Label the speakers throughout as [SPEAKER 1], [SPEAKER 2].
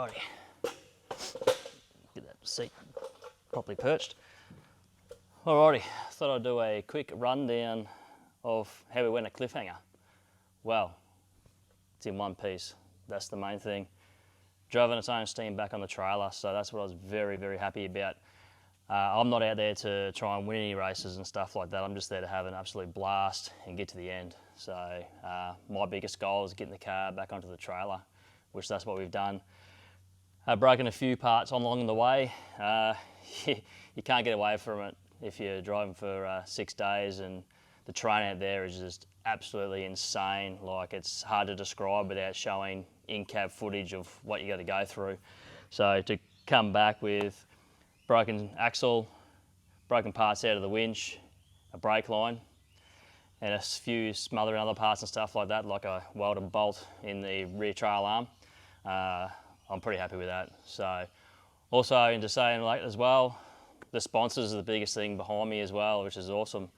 [SPEAKER 1] Alrighty, get that seat properly perched. Alrighty, thought I'd do a quick rundown of how we went at Cliffhanger. Well, it's in one piece, that's the main thing. Drove on its own steam back on the trailer, so that's what I was very, very happy about. I'm not out there to try and win any races and stuff like that. I'm just there to have an absolute blast and get to the end. So my biggest goal is getting the car back onto the trailer, which that's what we've done. I've broken a few parts along the way. You can't get away from it if you're driving for 6 days, and the terrain out there is just absolutely insane. Like, it's hard to describe without showing in-cab footage of what you got to go through. So to come back with broken axle, broken parts out of the winch, a brake line, and a few smothering other parts and stuff like that, like a welded bolt in the rear trail arm, I'm pretty happy with that. So also into saying late as well, the sponsors are the biggest thing behind me as well, which is awesome.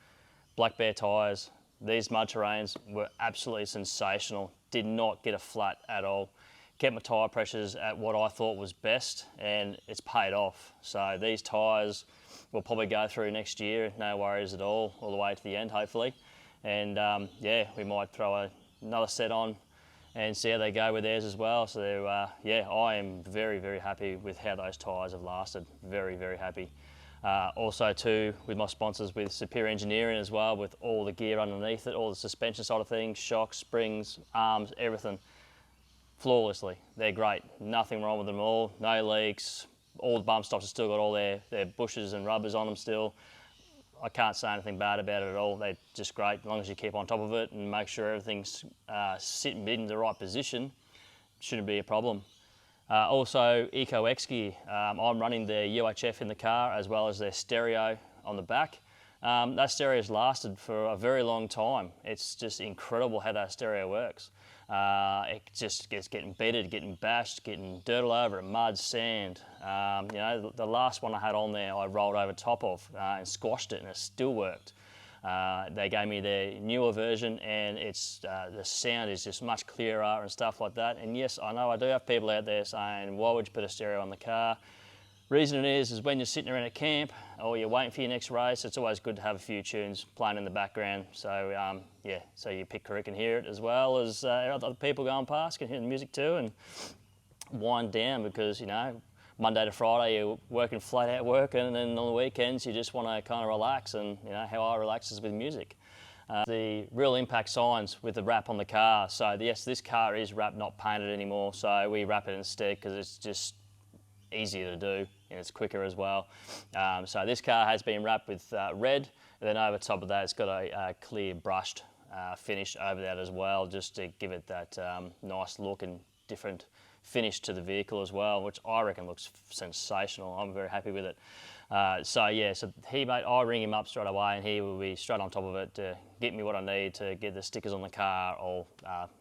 [SPEAKER 1] Black Bear tyres. These mud terrains were absolutely sensational. Did not get a flat at all. Kept my tyre pressures at what I thought was best, and it's paid off. So these tyres will probably go through next year, no worries at all the way to the end, hopefully. And yeah, we might throw another set on and see how they go with theirs as well. So yeah, I am very, very happy with how those tyres have lasted. Very, very happy. Also too, with my sponsors, with Superior Engineering as well, with all the gear underneath it, all the suspension side of things, shocks, springs, arms, everything, flawlessly. They're great, nothing wrong with them at all, no leaks, all the bump stops have still got all their bushes and rubbers on them still. I can't say anything bad about it at all. They're just great, as long as you keep on top of it and make sure everything's sitting in the right position, shouldn't be a problem. Also, Eco X gear. I'm running their UHF in the car as well as their stereo on the back. That stereo's lasted for a very long time. It's just incredible how that stereo works. It just gets getting bedded, getting bashed, getting dirt all over it, mud, sand. You know, the last one I had on there I rolled over top of and squashed it, and it still worked. They gave me their newer version, and it's the sound is just much clearer and stuff like that. And yes, I know I do have people out there saying, why would you put a stereo on the car? Reason it is when you're sitting around at camp or you're waiting for your next race, it's always good to have a few tunes playing in the background. So yeah, so your pit crew can hear it as well as other people going past can hear the music too, and wind down, because you know, Monday to Friday you're working flat out working, and then on the weekends you just want to kind of relax, and you know how I relax is with music. The real impact signs with the wrap on the car. So yes, this car is wrapped, not painted anymore, so we wrap it instead because it's just easier to do and it's quicker as well. So this car has been wrapped with red, and then over top of that it's got a clear brushed finish over that as well, just to give it that nice look and different finish to the vehicle as well, which I reckon looks sensational. I'm very happy with it. So yeah, so I ring him up straight away, and he will be straight on top of it to get me what I need to get the stickers on the car, or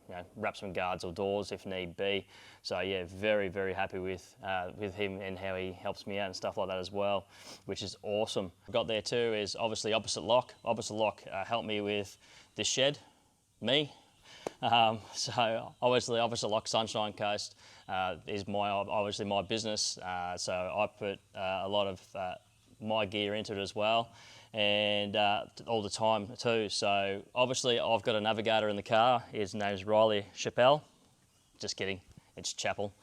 [SPEAKER 1] you know, wrap some guards or doors if need be. So yeah, very, very happy with him and how he helps me out and stuff like that as well, which is awesome. What got there too is obviously Opposite Lock. Opposite Lock helped me with the shed, me. So obviously Opposite Lock Sunshine Coast is obviously my business, so I put a lot of my gear into it as well, and all the time too. So obviously I've got a navigator in the car. His name's Riley Chappelle. Just kidding, it's Chapel.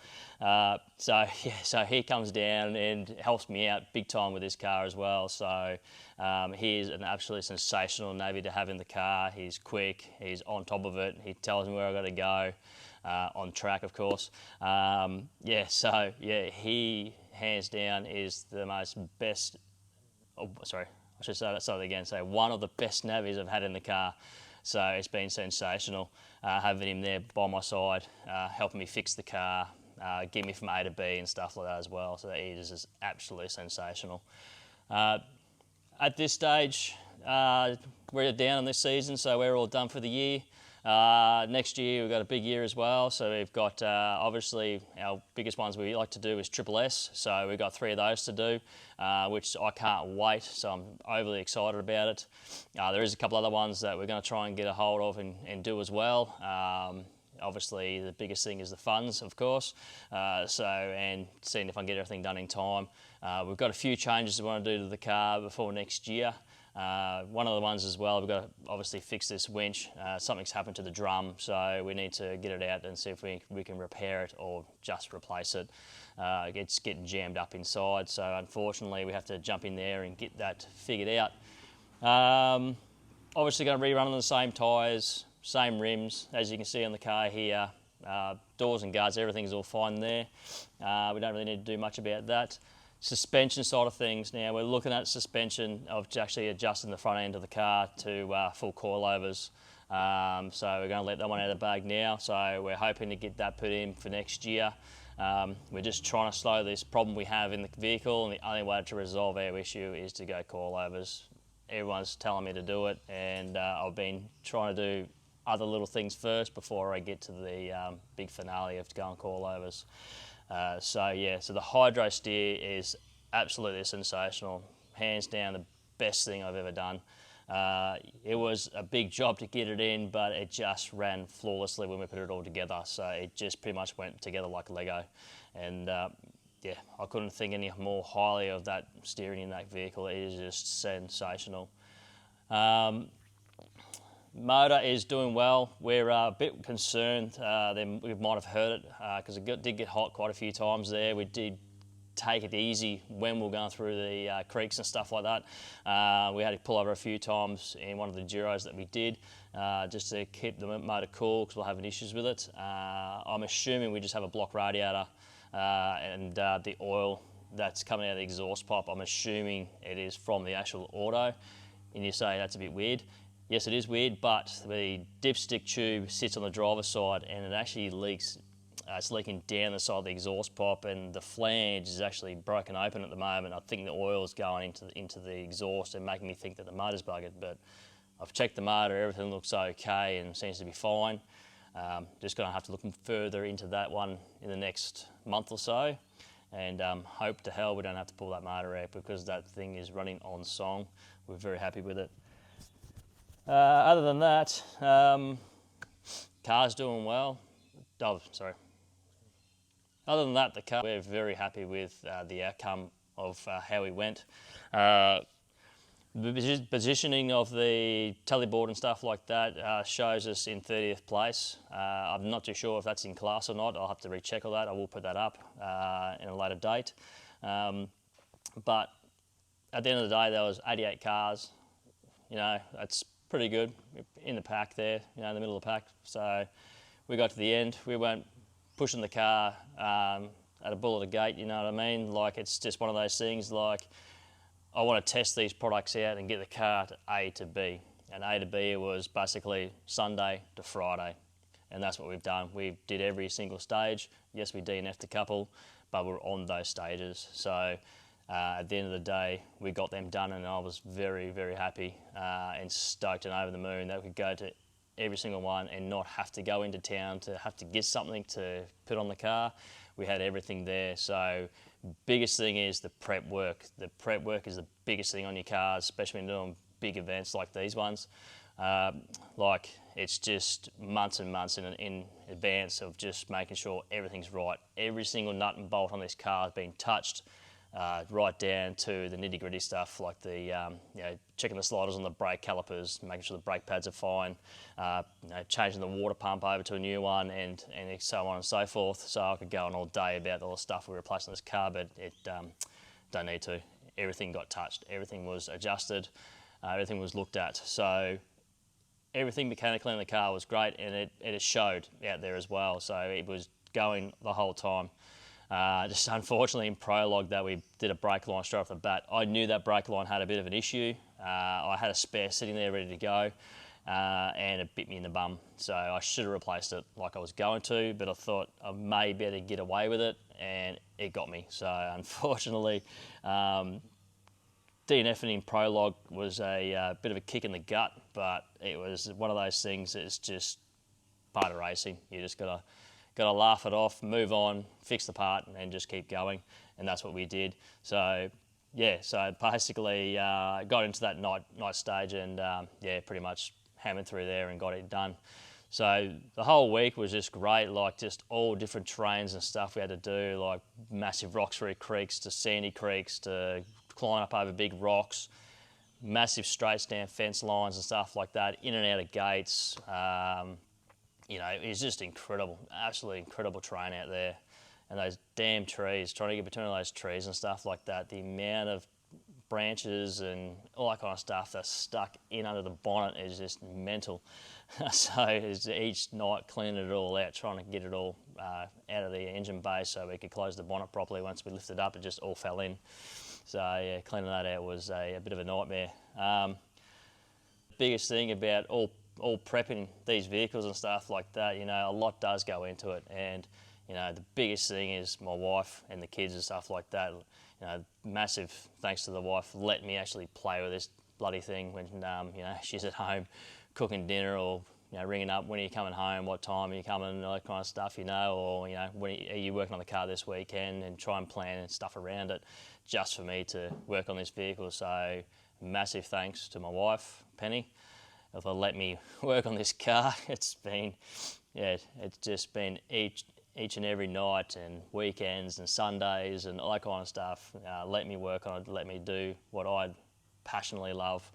[SPEAKER 1] So yeah, so he comes down and helps me out big time with this car as well. So he's an absolutely sensational navvy to have in the car. He's quick, he's on top of it, he tells me where I've got to go, on track of course. Yeah, so yeah, he hands down is the best, oh, sorry, I should say that again. So one of the best navvies I've had in the car. So it's been sensational having him there by my side, helping me fix the car, get me from A to B and stuff like that as well. So he is just absolutely sensational. At this stage, we're down on this season, so we're all done for the year. Next year we've got a big year as well, so we've got obviously our biggest ones we like to do is Triple S, so we've got 3 of those to do, which I can't wait, so I'm overly excited about it. There is a couple other ones that we're going to try and get a hold of and do as well. Obviously, the biggest thing is the funds, of course. And seeing if I can get everything done in time. We've got a few changes we want to do to the car before next year. One of the ones as well, we've got to obviously fix this winch. Something's happened to the drum, so we need to get it out and see if we can repair it or just replace it. It's getting jammed up inside, so unfortunately we have to jump in there and get that figured out. Obviously going to rerun on the same tyres, same rims, as you can see on the car here. Doors and guards, everything's all fine there. We don't really need to do much about that. Suspension side of things, now we're looking at suspension of actually adjusting the front end of the car to full coilovers. So we're going to let that one out of the bag now. So we're hoping to get that put in for next year. We're just trying to slow this problem we have in the vehicle, and the only way to resolve our issue is to go coilovers. Everyone's telling me to do it, and I've been trying to do other little things first before I get to the big finale of going coilovers. So the hydro steer is absolutely sensational. Hands down the best thing I've ever done. It was a big job to get it in, but it just ran flawlessly when we put it all together. So it just pretty much went together like Lego. And I couldn't think any more highly of that steering in that vehicle. It is just sensational. Motor is doing well. We're a bit concerned. Then we might have heard it because it did get hot quite a few times there. We did take it easy when we were going through the creeks and stuff like that. We had to pull over a few times in one of the Duros that we did just to keep the motor cool because we're having issues with it. I'm assuming we just have a block radiator and the oil that's coming out of the exhaust pipe, I'm assuming it is from the actual auto. And you say that's a bit weird. Yes, it is weird, but the dipstick tube sits on the driver's side and it actually leaks. It's leaking down the side of the exhaust pipe, and the flange is actually broken open at the moment. I think the oil is going into the exhaust and making me think that the motor's buggered, but I've checked the motor, everything looks okay and seems to be fine. Just going to have to look further into that one in the next month or so, and hope to hell we don't have to pull that motor out because that thing is running on song. We're very happy with it. Other than that, car's doing well. Oh, sorry. Other than that, the car, we're very happy with the outcome of how we went. The positioning of the tellyboard and stuff like that shows us in 30th place. I'm not too sure if that's in class or not. I'll have to recheck all that. I will put that up in a later date. But at the end of the day, there was 88 cars. You know, that's pretty good in the pack there, you know, in the middle of the pack. So we got to the end. We weren't pushing the car at a bull at a gate, you know what I mean? Like, it's just one of those things, like, I want to test these products out and get the car to A to B. And A to B was basically Sunday to Friday. And that's what we've done. We did every single stage. Yes, we DNF'd a couple, but we're on those stages. So at the end of the day, we got them done, and I was very, very happy and stoked and over the moon that we could go to every single one and not have to go into town to have to get something to put on the car. We had everything there. So biggest thing is the prep work. The prep work is the biggest thing on your cars, especially when doing big events like these ones. Like, it's just months and months in advance of just making sure everything's right. Every single nut and bolt on this car has been touched, right down to the nitty-gritty stuff, like the checking the sliders on the brake calipers, making sure the brake pads are fine, changing the water pump over to a new one, and so on and so forth. So I could go on all day about all the stuff we replaced on this car, but it don't need to. Everything got touched. Everything was adjusted. Everything was looked at. So everything mechanically in the car was great, and it showed out there as well. So it was going the whole time. Just unfortunately in prologue that we did a brake line straight off the bat. I knew that brake line had a bit of an issue. I had a spare sitting there ready to go, and it bit me in the bum. So I should have replaced it like I was going to, but I thought I may better get away with it, and it got me. So unfortunately, DNFing in prologue was a bit of a kick in the gut, but it was one of those things that's just part of racing. You just got to laugh it off, move on, fix the part, and just keep going. And that's what we did. So yeah, so basically got into that night stage, and pretty much hammered through there and got it done. So the whole week was just great, like just all different terrains and stuff we had to do, like massive Roxbury creeks to sandy creeks to climb up over big rocks, massive straights down fence lines and stuff like that, in and out of gates. You know, it's just incredible, absolutely incredible terrain out there. And those damn trees, trying to get between those trees and stuff like that, the amount of branches and all that kind of stuff that's stuck in under the bonnet is just mental. So it's each night cleaning it all out, trying to get it all out of the engine bay so we could close the bonnet properly. Once we lifted it up, it just all fell in. So yeah, cleaning that out was a bit of a nightmare. Biggest thing about all prepping these vehicles and stuff like that, you know, a lot does go into it. And you know, the biggest thing is my wife and the kids and stuff like that. You know, massive thanks to the wife letting me actually play with this bloody thing when you know, she's at home cooking dinner, or you know, ringing up, when are you coming home, what time are you coming, all that kind of stuff, you know, or you know, when are you working on the car this weekend, and try and plan and stuff around it just for me to work on this vehicle. So massive thanks to my wife, Penny, for letting me work on this car. It's been, yeah, it's just been each and every night and weekends and Sundays and all that kind of stuff. Let me work on it, let me do what I passionately love,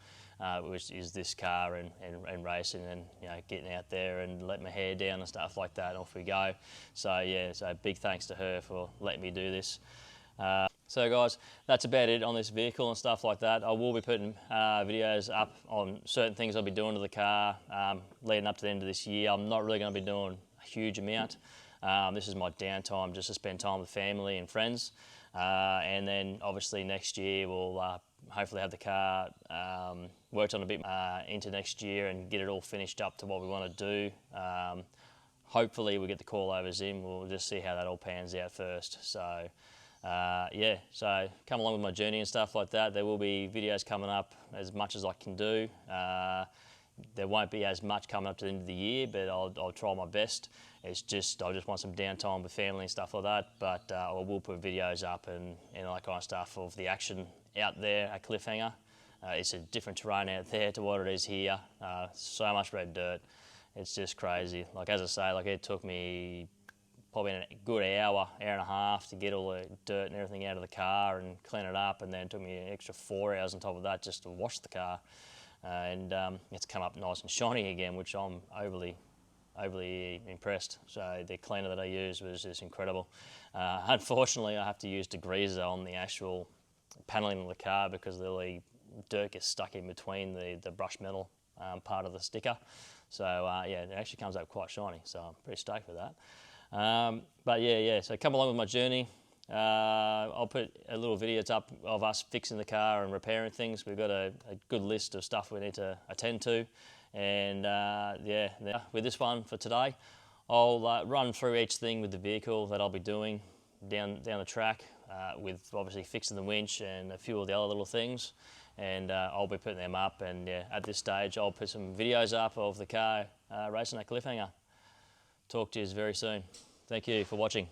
[SPEAKER 1] which is this car and racing, and you know, getting out there and letting my hair down and stuff like that, and off we go. So yeah, so big thanks to her for letting me do this. So guys, that's about it on this vehicle and stuff like that. I will be putting videos up on certain things I'll be doing to the car leading up to the end of this year. I'm not really going to be doing a huge amount. This is my downtime, just to spend time with family and friends. And then obviously next year we'll hopefully have the car worked on a bit into next year and get it all finished up to what we want to do. Hopefully we get the call overs in. We'll just see how that all pans out first. So yeah, so come along with my journey and stuff like that. There will be videos coming up as much as I can do. There won't be as much coming up to the end of the year, but I'll try my best. It's just, I just want some downtime with family and stuff like that, but I will put videos up and all that kind of stuff of the action out there at Cliffhanger. It's a different terrain out there to what it is here. So much red dirt. It's just crazy. Like, as I say, like, it took me probably a good hour and a half to get all the dirt and everything out of the car and clean it up, and then it took me an extra 4 hours on top of that just to wash the car. And it's come up nice and shiny again, which I'm overly impressed. So the cleaner that I used was just incredible. Unfortunately, I have to use degreaser on the actual panelling of the car because the dirt gets stuck in between the brush metal part of the sticker. So yeah, it actually comes up quite shiny, so I'm pretty stoked for that. But yeah, so come along with my journey. I'll put a little videos up of us fixing the car and repairing things. We've got a good list of stuff we need to attend to. And yeah, with this one for today, I'll run through each thing with the vehicle that I'll be doing down the track, with obviously fixing the winch and a few of the other little things. And I'll be putting them up, and yeah, at this stage I'll put some videos up of the car racing at Cliffhanger. Talk to you very soon. Thank you for watching.